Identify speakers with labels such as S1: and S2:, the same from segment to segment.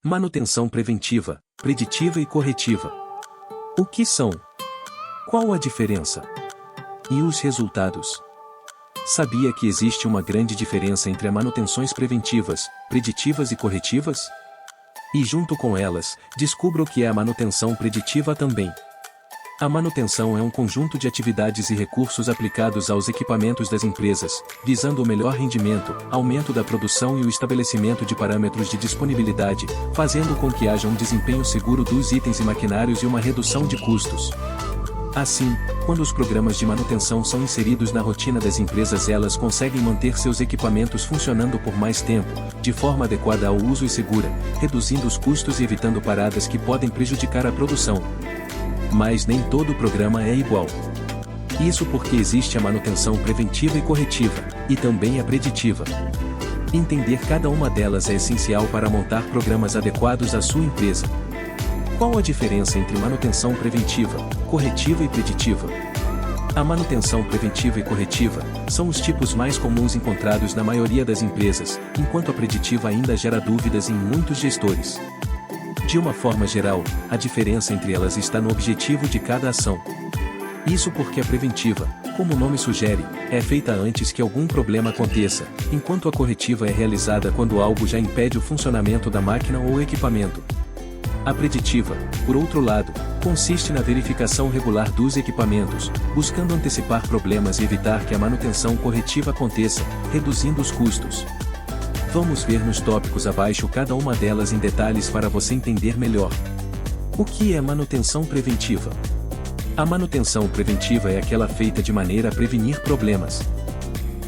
S1: Manutenção preventiva, preditiva e corretiva. O que são? Qual a diferença? E os resultados? Sabia que existe uma grande diferença entre as manutenções preventivas, preditivas e corretivas? E junto com elas, descubra o que é a manutenção preditiva também. A manutenção é um conjunto de atividades e recursos aplicados aos equipamentos das empresas, visando o melhor rendimento, aumento da produção e o estabelecimento de parâmetros de disponibilidade, fazendo com que haja um desempenho seguro dos itens e maquinários e uma redução de custos. Assim, quando os programas de manutenção são inseridos na rotina das empresas, elas conseguem manter seus equipamentos funcionando por mais tempo, de forma adequada ao uso e segura, reduzindo os custos e evitando paradas que podem prejudicar a produção. Mas nem todo programa é igual. Isso porque existe a manutenção preventiva e corretiva, e também a preditiva. Entender cada uma delas é essencial para montar programas adequados à sua empresa. Qual a diferença entre manutenção preventiva, corretiva e preditiva? A manutenção preventiva e corretiva são os tipos mais comuns encontrados na maioria das empresas, enquanto a preditiva ainda gera dúvidas em muitos gestores. De uma forma geral, a diferença entre elas está no objetivo de cada ação. Isso porque a preventiva, como o nome sugere, é feita antes que algum problema aconteça, enquanto a corretiva é realizada quando algo já impede o funcionamento da máquina ou equipamento. A preditiva, por outro lado, consiste na verificação regular dos equipamentos, buscando antecipar problemas e evitar que a manutenção corretiva aconteça, reduzindo os custos. Vamos ver nos tópicos abaixo cada uma delas em detalhes para você entender melhor. O que é manutenção preventiva? A manutenção preventiva é aquela feita de maneira a prevenir problemas.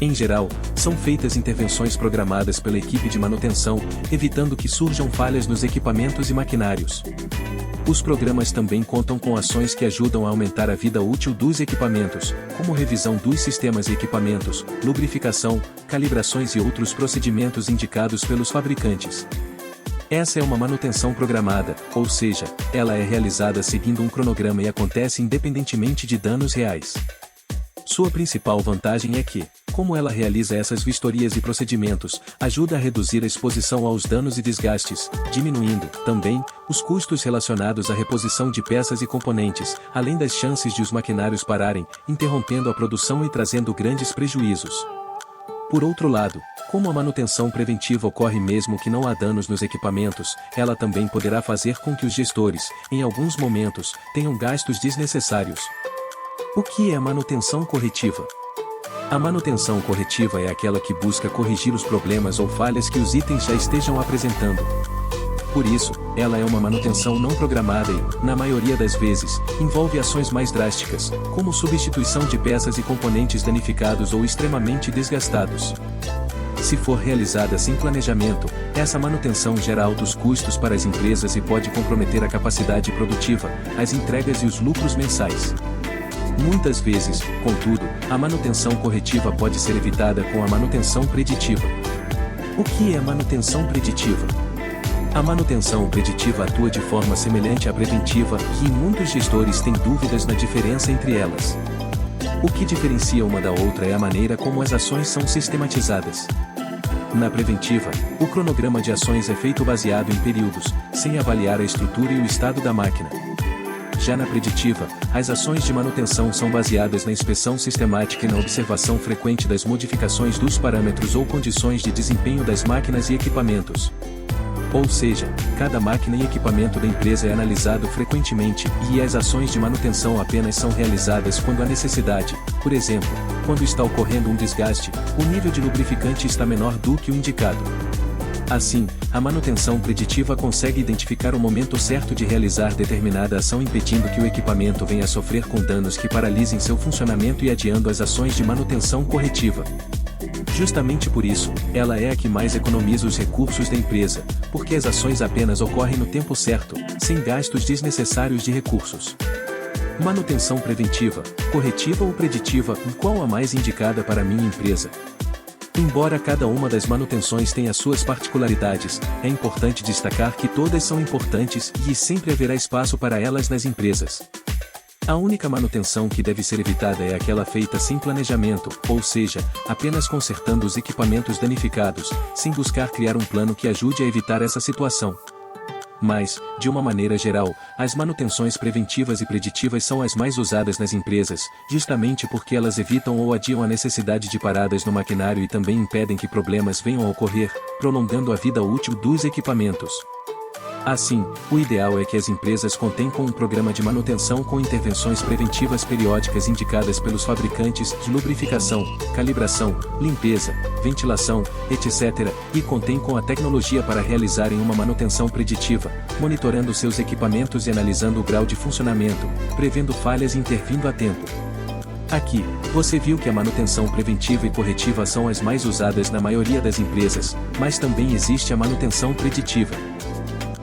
S1: Em geral, são feitas intervenções programadas pela equipe de manutenção, evitando que surjam falhas nos equipamentos e maquinários. Os programas também contam com ações que ajudam a aumentar a vida útil dos equipamentos, como revisão dos sistemas e equipamentos, lubrificação, calibrações e outros procedimentos indicados pelos fabricantes. Essa é uma manutenção programada, ou seja, ela é realizada seguindo um cronograma e acontece independentemente de danos reais. Sua principal vantagem é que, como ela realiza essas vistorias e procedimentos, ajuda a reduzir a exposição aos danos e desgastes, diminuindo, também, os custos relacionados à reposição de peças e componentes, além das chances de os maquinários pararem, interrompendo a produção e trazendo grandes prejuízos. Por outro lado, como a manutenção preventiva ocorre mesmo que não há danos nos equipamentos, ela também poderá fazer com que os gestores, em alguns momentos, tenham gastos desnecessários. O que é manutenção corretiva? A manutenção corretiva é aquela que busca corrigir os problemas ou falhas que os itens já estejam apresentando. Por isso, ela é uma manutenção não programada e, na maioria das vezes, envolve ações mais drásticas, como substituição de peças e componentes danificados ou extremamente desgastados. Se for realizada sem planejamento, essa manutenção gera altos custos para as empresas e pode comprometer a capacidade produtiva, as entregas e os lucros mensais. Muitas vezes, contudo, a manutenção corretiva pode ser evitada com a manutenção preditiva. O que é manutenção preditiva? A manutenção preditiva atua de forma semelhante à preventiva e muitos gestores têm dúvidas na diferença entre elas. O que diferencia uma da outra é a maneira como as ações são sistematizadas. Na preventiva, o cronograma de ações é feito baseado em períodos, sem avaliar a estrutura e o estado da máquina. Já na preditiva, as ações de manutenção são baseadas na inspeção sistemática e na observação frequente das modificações dos parâmetros ou condições de desempenho das máquinas e equipamentos. Ou seja, cada máquina e equipamento da empresa é analisado frequentemente, e as ações de manutenção apenas são realizadas quando há necessidade. Por exemplo, quando está ocorrendo um desgaste, o nível de lubrificante está menor do que o indicado. Assim, a manutenção preditiva consegue identificar o momento certo de realizar determinada ação, impedindo que o equipamento venha a sofrer com danos que paralisem seu funcionamento e adiando as ações de manutenção corretiva. Justamente por isso, ela é a que mais economiza os recursos da empresa, porque as ações apenas ocorrem no tempo certo, sem gastos desnecessários de recursos. Manutenção preventiva, corretiva ou preditiva, qual a mais indicada para a minha empresa? Embora cada uma das manutenções tenha suas particularidades, é importante destacar que todas são importantes e sempre haverá espaço para elas nas empresas. A única manutenção que deve ser evitada é aquela feita sem planejamento, ou seja, apenas consertando os equipamentos danificados, sem buscar criar um plano que ajude a evitar essa situação. Mas, de uma maneira geral, as manutenções preventivas e preditivas são as mais usadas nas empresas, justamente porque elas evitam ou adiam a necessidade de paradas no maquinário e também impedem que problemas venham a ocorrer, prolongando a vida útil dos equipamentos. Assim, o ideal é que as empresas contem com um programa de manutenção com intervenções preventivas periódicas indicadas pelos fabricantes de lubrificação, calibração, limpeza, ventilação, etc., e contem com a tecnologia para realizarem uma manutenção preditiva, monitorando seus equipamentos e analisando o grau de funcionamento, prevendo falhas e intervindo a tempo. Aqui, você viu que a manutenção preventiva e corretiva são as mais usadas na maioria das empresas, mas também existe a manutenção preditiva.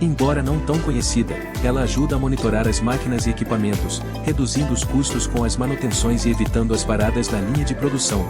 S1: Embora não tão conhecida, ela ajuda a monitorar as máquinas e equipamentos, reduzindo os custos com as manutenções e evitando as paradas na linha de produção.